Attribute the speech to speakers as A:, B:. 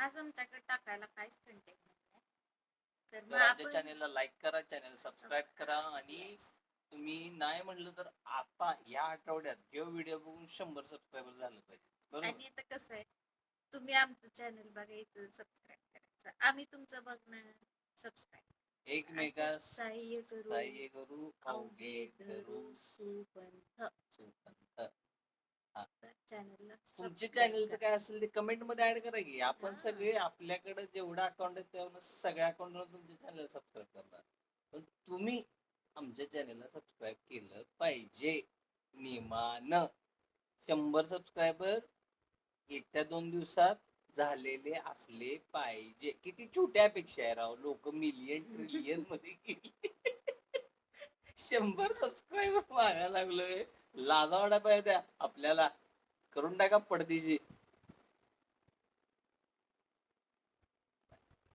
A: आज आमच्याकडे टाकायला काहीच कंटेंट नाही. तर मग
B: तर आमच्या
A: आपण
B: चॅनेलला लाईक करा, चॅनेल सबस्क्राईब करा आणि तुम्ही नाही म्हणलं तर आता या आठवड्यात जेव्हा व्हिडिओ बघून 100 सबस्क्रायबर झालं पाहिजे. बरोबर.
A: आणि आता कसं आहे, तुम्ही आमचं चॅनल बघायचं, सबस्क्राईब करायचं, आम्ही तुमचं बघणं, सबस्क्राईब
B: एकमेकास
A: सहाय्य
B: सहाय्य करू
A: अवघे धरू सुपंथ.
B: सुपंथ.
A: चॅनलला
B: तुमच्या चॅनलचं काय असेल ते कमेंट मध्ये ऍड करा की आपण सगळे आपल्याकडे जेवढं अकाउंट आहे तेवढं सगळ्या अकाउंटवर तुमच्या चॅनल सबस्क्राईब करणार. पण तुम्ही आमच्या चॅनलला सबस्क्राईब केलं पाहिजे नियमानं. 100 सबस्क्रायबर येत्या 2 दिवसात झालेले असले पाहिजे. किती छोट्या अपेक्षा आहे राव, लोक मिलियन ट्रिलियन मध्ये गेले. 100 सबस्क्रायबर मागायला लागलोय, लाजा वाटा पाहिजे त्या आपल्याला. करून टाका पडदीची.